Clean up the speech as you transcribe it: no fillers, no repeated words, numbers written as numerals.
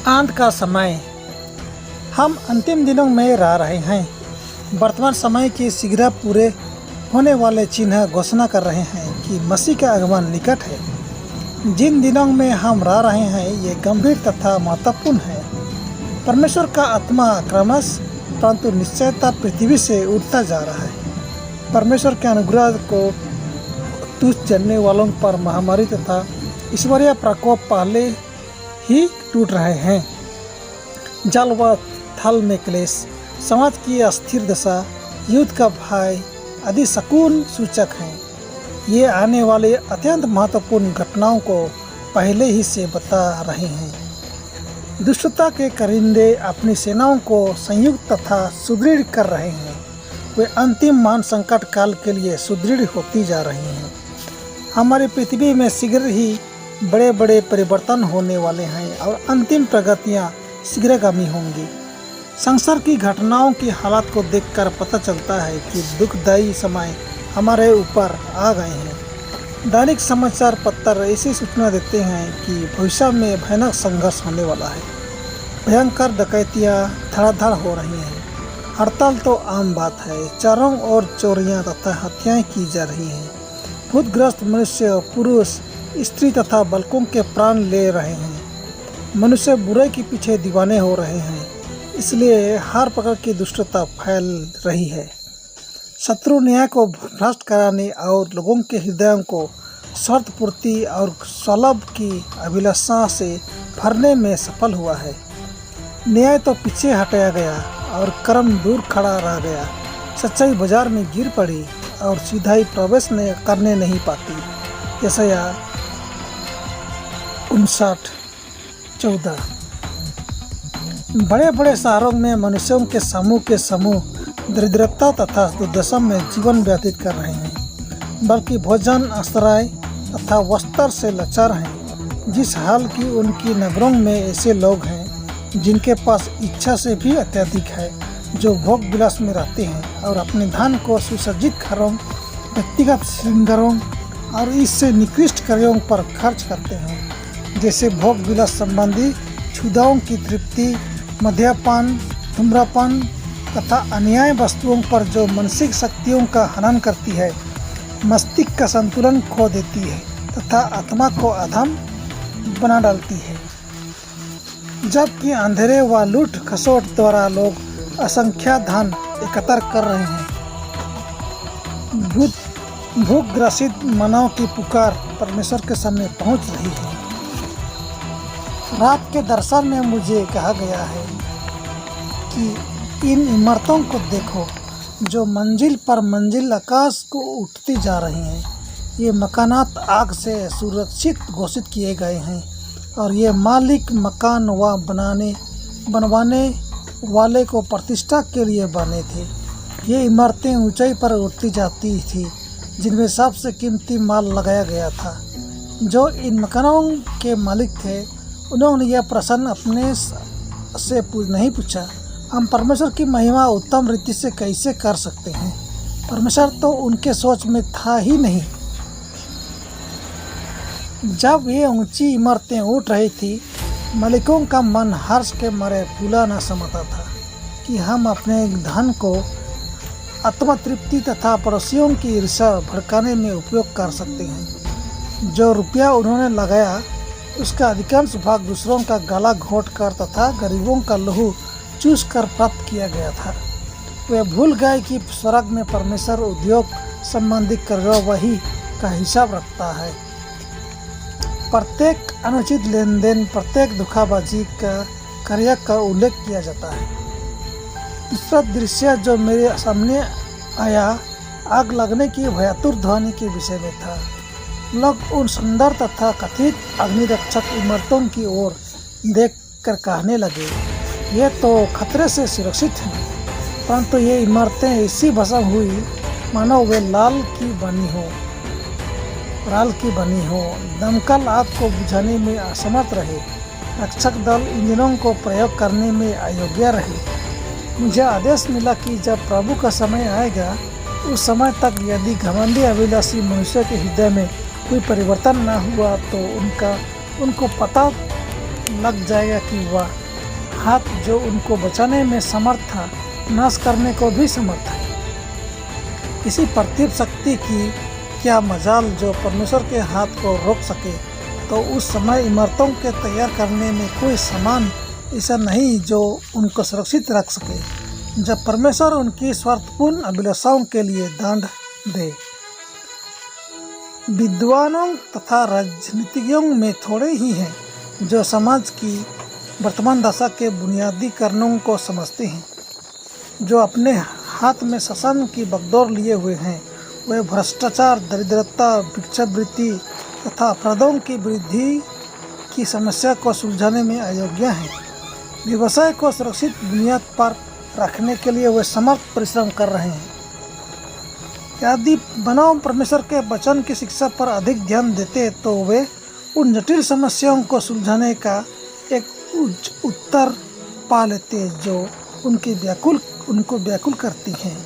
अंत का समय। हम अंतिम दिनों में रह रहे हैं। वर्तमान समय के शीघ्र पूरे होने वाले चिन्ह घोषणा कर रहे हैं कि मसीह का आगमन निकट है। जिन दिनों में हम रह रहे हैं ये गंभीर तथा महत्वपूर्ण है। परमेश्वर का आत्मा क्रमश परंतु निश्चयता पृथ्वी से उठता जा रहा है। परमेश्वर के अनुग्रह को तुच्छ जानने वालों पर महामारी तथा ईश्वरीय प्रकोप पहले ही टूट रहे हैं। जल व थल में क्लेश, समाज की अस्थिर दशा, युद्ध का भय आदि शकुन सूचक हैं। ये आने वाले अत्यंत महत्वपूर्ण घटनाओं को पहले ही से बता रहे हैं। दुष्टता के करिंदे अपनी सेनाओं को संयुक्त तथा सुदृढ़ कर रहे हैं। वे अंतिम महान संकट काल के लिए सुदृढ़ होती जा रही हैं। हमारी पृथ्वी में शीघ्र ही बड़े बड़े परिवर्तन होने वाले हैं और अंतिम प्रगतियां शीघ्रगामी होंगी। संसार की घटनाओं की हालत को देखकर पता चलता है कि दुखदायी समय हमारे ऊपर आ गए हैं। दैनिक समाचार पत्र ऐसी सूचना देते हैं कि भविष्य में भयानक संघर्ष होने वाला है। भयंकर डकैतियाँ धड़ाधड़ हो रही हैं। हड़ताल तो आम बात है। चारों ओर चोरियां तथा हत्याएं की जा रही हैं। भूतग्रस्त मनुष्य, पुरुष, स्त्री तथा बालकों के प्राण ले रहे हैं। मनुष्य बुराई के पीछे दीवाने हो रहे हैं। इसलिए हर प्रकार की दुष्टता फैल रही है। शत्रु न्याय को भ्रष्ट कराने और लोगों के हृदयों को स्वार्थ पूर्ति और स्वलाभ की अभिलाषा से भरने में सफल हुआ है। न्याय तो पीछे हटाया गया और कर्म दूर खड़ा रह गया। सच्चाई बाजार में गिर पड़ी और सीधाई प्रवेश करने नहीं पाती। यशाया 59:14। बड़े बड़े शहरों में मनुष्यों के समूह दरिद्रता तथा दुर्दशा में जीवन व्यतीत कर रहे हैं, बल्कि भोजन, आश्रय तथा वस्त्र से लाचार हैं। जिस हाल की उनकी नगरों में ऐसे लोग हैं जिनके पास इच्छा से भी अत्यधिक है, जो भोग विलास में रहते हैं और अपने धन को सुसज्जित घरों, व्यक्तिगत श्रृंगारों और इससे निकृष्ट कार्यों पर खर्च करते हैं, जैसे भोग विलास संबंधी क्षुधाओं की तृप्ति, मद्यपान, धूम्रपान तथा अन्याय वस्तुओं पर जो मानसिक शक्तियों का हनन करती है, मस्तिष्क का संतुलन खो देती है तथा आत्मा को अधम बना डालती है। जबकि अंधेरे व लूट खसोट द्वारा लोग असंख्य धन एकत्र कर रहे हैं। भूख ग्रसित मानव की पुकार परमेश्वर के सामने पहुंच रही है। रात के दर्शन में मुझे कहा गया है कि इन इमारतों को देखो जो मंजिल पर मंजिल आकाश को उठती जा रही हैं। ये मकानात आग से सुरक्षित घोषित किए गए हैं और ये मालिक मकान व बनवाने वाले को प्रतिष्ठा के लिए बने थे। ये इमारतें ऊंचाई पर उठती जाती थी जिनमें सबसे कीमती माल लगाया गया था। जो इन मकानों के मालिक थे उन्होंने यह प्रश्न अपने से नहीं पूछा, हम परमेश्वर की महिमा उत्तम रीति से कैसे कर सकते हैं। परमेश्वर तो उनके सोच में था ही नहीं। जब ये ऊंची इमारतें उठ रही थी, मालिकों का मन हर्ष के मारे फूला न समाता था कि हम अपने धन को आत्मतृप्ति तथा पड़ोसियों की ईर्ष्या भड़काने में उपयोग कर सकते हैं। जो रुपया उन्होंने लगाया उसका अधिकांश भाग दूसरों का गला घोंट कर तथा गरीबों का लहू चूस कर प्राप्त किया गया था। वे भूल गए कि स्वर्ग में परमेश्वर उद्योग संबंधी कार्यवाही का हिसाब रखता है। प्रत्येक अनुचित लेन देन, प्रत्येक धोखाबाजी का कार्य का उल्लेख किया जाता है। दूसरा दृश्य जो मेरे सामने आया आग लगने की भयातुर ध्वनि के विषय में था। लोग उन सुंदर तथा कथित अग्निरक्षक इमारतों की ओर देखकर कहने लगे, ये तो खतरे से सुरक्षित हैं, परंतु ये इमारतें ऐसी भस्म हुई मानो वे राल की बनी हो। दमकल आग को बुझाने में असमर्थ रहे। रक्षक दल इंजनों को प्रयोग करने में अयोग्य रहे। मुझे आदेश मिला कि जब प्रभु का समय आएगा उस समय तक यदि घमंडी अभिलाषी मनुष्य के हृदय में कोई परिवर्तन न हुआ तो उनको पता लग जाएगा कि वह हाथ जो उनको बचाने में समर्थ था नाश करने को भी समर्थ है। किसी पार्थिव शक्ति की क्या मजाल जो परमेश्वर के हाथ को रोक सके। तो उस समय इमारतों के तैयार करने में कोई सामान ऐसा नहीं जो उनको सुरक्षित रख सके जब परमेश्वर उनकी स्वार्थपूर्ण अभिलाषाओं के लिए दंड दे। विद्वानों तथा राजनीतिज्ञों में थोड़े ही हैं जो समाज की वर्तमान दशा के बुनियादी कारणों को समझते हैं। जो अपने हाथ में शासन की बगदौर लिए हुए हैं वे भ्रष्टाचार, दरिद्रता, भिक्षावृत्ति तथा अपराधों की वृद्धि की समस्या को सुलझाने में अयोग्य हैं। व्यवसाय को सुरक्षित बुनियाद पर रखने के लिए वे समर्थ परिश्रम कर रहे हैं। यदि मानव परमेश्वर के वचन की शिक्षा पर अधिक ध्यान देते तो वे उन जटिल समस्याओं को सुलझाने का एक उत्तर पा लेते जो उनको व्याकुल करती हैं।